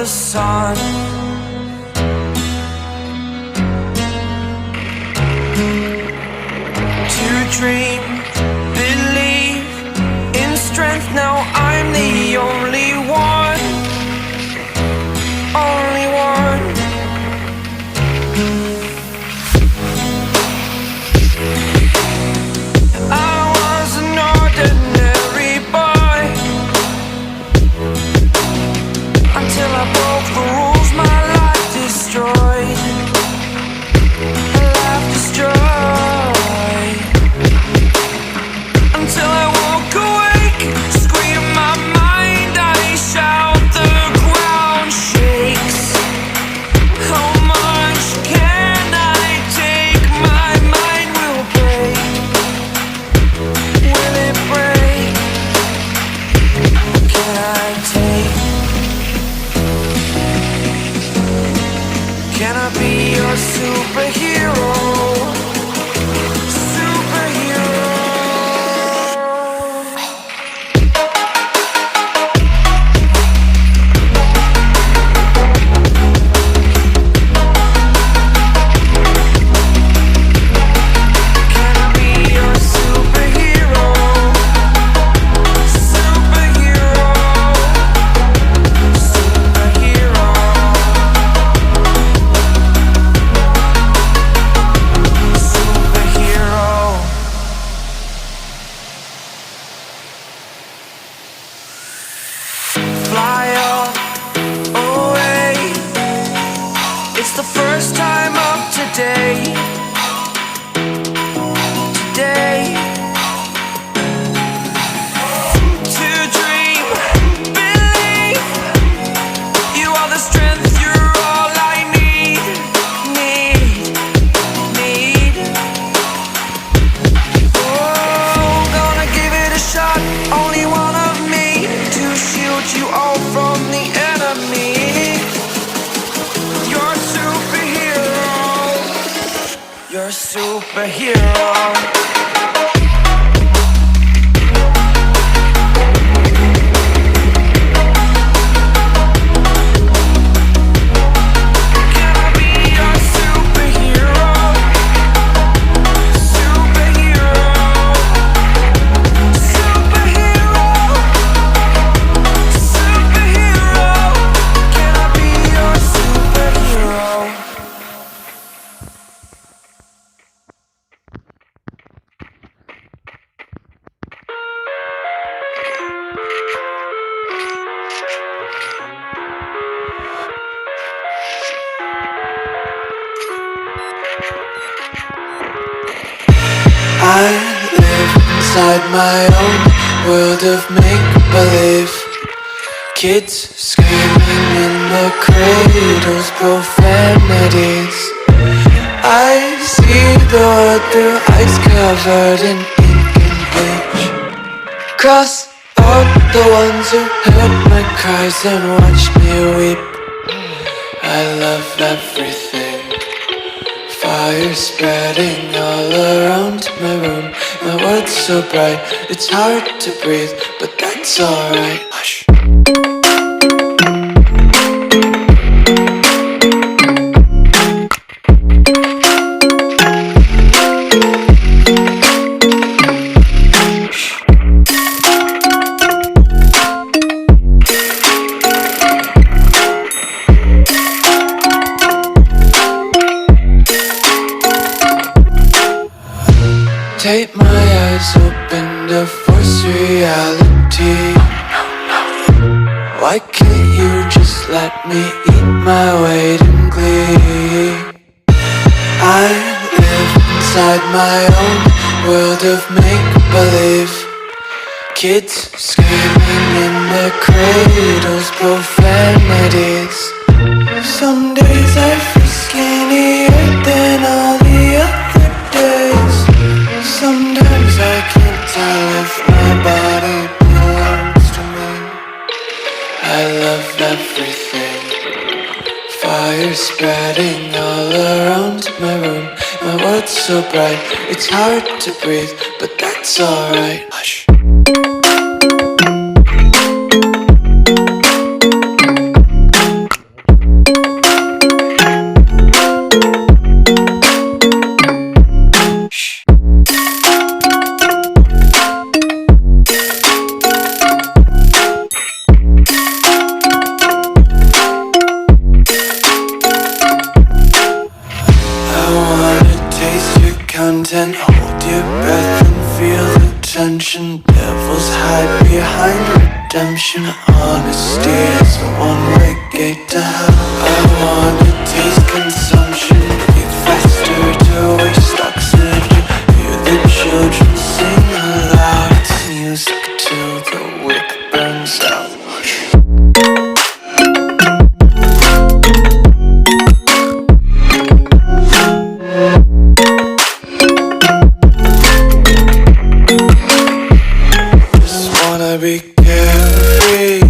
the sun. To dream, believe in strength. Now I'm the only one, only one. I was an ordinary boy until I broke the rules. My life destroyed, life destroyed. Until I woke awake, scream my mind, I shout, the ground shakes. How much can I take? My mind will break. Will it break? Can I take? Can I be your superhero? Fly away. It's the first time of today. Today. To dream, believe. You are the strength, you're all I need. Need. Oh, gonna give it a shot. Only one of me to shield you all from the enemy. You're a superhero. You're a superhero. Can I be your superhero? Superhero. Superhero. Superhero. Can I be your superhero? I live inside my own world of make-believe. Kids screaming in the cradles, profanities. I see the world through eyes covered in ink and bleach. Cross out the ones who heard my cries and watched me weep. I love everything. Fire spreading all around my room. My world's so bright, it's hard to breathe, but that's alright. Hush. Take my eyes open to force reality. Why can't you just let me eat my weight in glee? I live inside my own world of make-believe. Kids screaming in their cradles, profanities. Some days I feel skinnier than all the other days. Sometimes I can't tell if my body belongs to me. I love everything. Fire spreading all around my room. My world's so bright, it's hard to breathe, but that's alright. Hush. behind redemption. Honesty is a one-way gate to hell. I wanna taste consumption, breathe faster to waste oxygen. Hear the children sing aloud. It's music till the wick burns out. Just wanna be carefree.